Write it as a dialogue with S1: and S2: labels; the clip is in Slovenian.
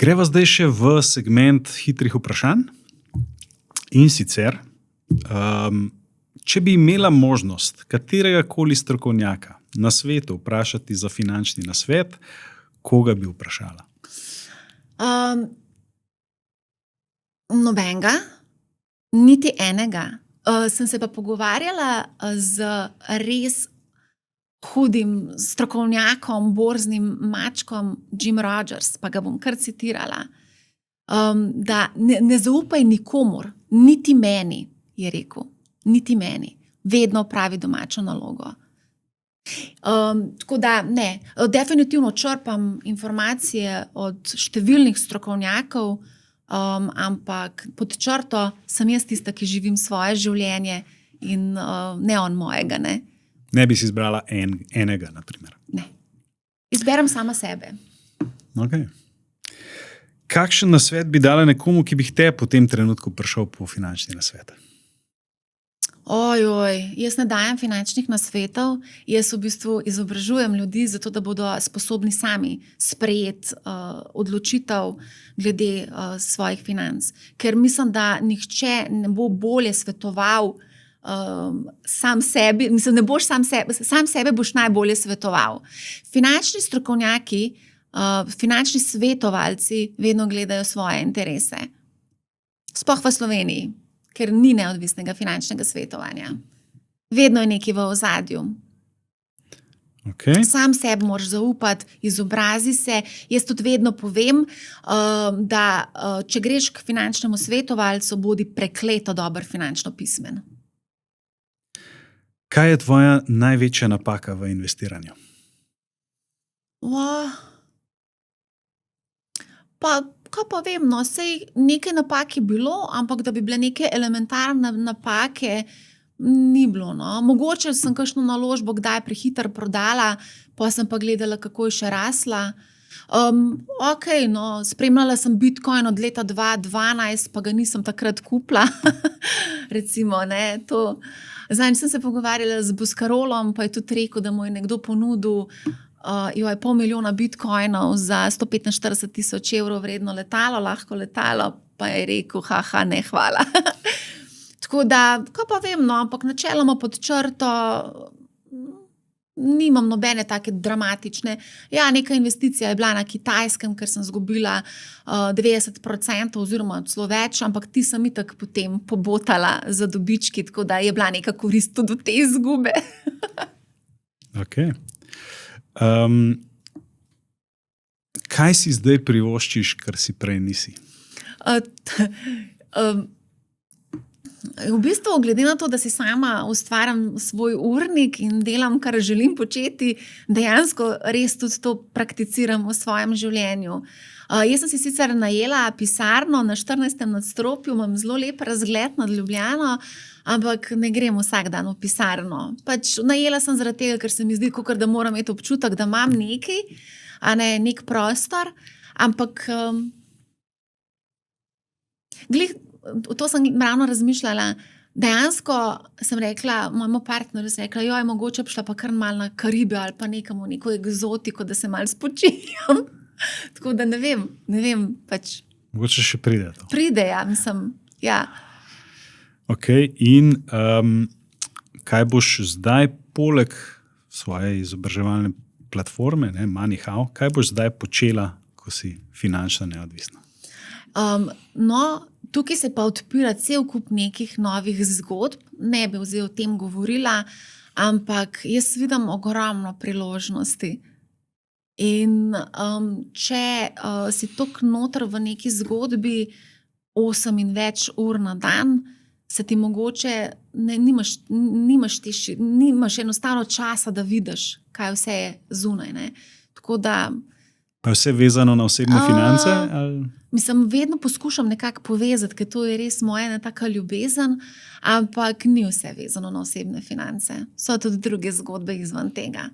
S1: Greva zdaj še v segment hitrih vprašanj. In sicer, če bi imela možnost katerega koli strokovnjaka na svetu vprašati za finančni nasvet, koga bi vprašala?
S2: Nobenega, niti enega. Sem se pa pogovarjala z res hudim strokovnjakom, borznim mačkom Jim Rogers, pa ga bom kar citirala, da ne zaupaj nikomur, niti meni, je rekel, niti meni. Vedno opravi domačo nalogo. Tako da ne, definitivno črpam informacije od številnih strokovnjakov, ampak pod črto sem jaz tista, ki živim svoje življenje in ne on mojega, ne.
S1: Ne bi si izbrala enega, na primer.
S2: Ne. Izberem sama sebe.
S1: Okay. Kakšen nasvet bi dala nekomu, ki bi te po tem trenutku prišel po finančni nasvet?
S2: Jaz ne dajem finančnih nasvetov, jaz v bistvu izobražujem ljudi zato, da bodo sposobni sami sprejeti odločitev glede svojih financ. Ker mislim, da nihče ne bo bolje svetoval sam sebi, mislim, ne boš sam sebe boš najbolje svetoval. Finančni strokovnjaki, finančni svetovalci vedno gledajo svoje interese. Sploh v Sloveniji, ker ni neodvisnega finančnega svetovanja. Vedno je nekaj v ozadju.
S1: Okay.
S2: Sam sebi moraš zaupati, izobrazi se. Jaz tudi vedno povem, da če greš k finančnemu svetovalcu, bodi prekleto dober finančno pismen.
S1: Kaj je tvoja največja napaka v investiranju?
S2: Kaj pa vem, sej nekaj napak je bilo, ampak da bi bile neke elementarne napake, ni bilo, no. Mogoče sem kakšno naložbo kdaj prehitro prodala, pa sem pa gledala, kako je še rasla. Spremljala sem Bitcoin od leta 2012, pa ga nisem takrat kupila. Recimo, ne, to. Zdaj sem se pogovarjala z Boscarolom, pa je tudi rekel, da mu je nekdo ponudil 500,000 bitcoinov za 145,000 evrov vredno letalo, lahko letalo, pa je rekel, ne, hvala. Tako da, kaj pa vem, no, ampak načeloma pod črto nimam nobene take dramatične. Ja, neka investicija je bila na Kitajskem, ker sem izgubila 90% oziroma celo več, ampak ti sem itak potem pobotala za dobički, tako da je bila neka korist tudi od te izgube.
S1: Okay. Kaj si zdaj privoščiš, kar si prej nisi? V bistvu, glede na to, da si sama ustvarjam svoj urnik in delam, kar želim početi, dejansko res tudi to prakticiram v svojem življenju. Jaz sem si sicer najela pisarno na 14. nadstropju, imam zelo lep razgled nad Ljubljano, ampak ne grem vsak dan v pisarno. Najela sem zaradi tega, ker se mi zdi, kakor da moram imeti občutek, da imam nekaj, a ne nek prostor, ampak to sem ravno razmišljala. Dejansko sem rekla, mojemu partnerju sem rekla, mogoče bi šla pa kar malo na Karibe ali pa nekam v neko egzotiko, da se malo spočijam. Tako da ne vem. Mogoče še pride to.
S2: Pride, ja, mislim, ja.
S1: Ok, in kaj boš zdaj poleg svoje izobraževalne platforme, MoneyHow, kaj boš zdaj počela, ko si finančno neodvisna?
S2: Tukaj se pa odpira cel kup nekih novih zgodb, ne bi o tem govorila, ampak jaz vidim ogromno priložnosti. In če si toliko noter v neki zgodbi 8 in več ur na dan, se ti mogoče nimaš enostavno časa, da vidiš, kaj vse je zunaj, ne. Tako da
S1: pa vse vezano na osebne finance? Ali?
S2: Mislim, vedno poskušam nekako povezati, ker to je res moja ena taka ljubezen, ampak ni vse vezano na osebne finance. So tudi druge zgodbe izven tega.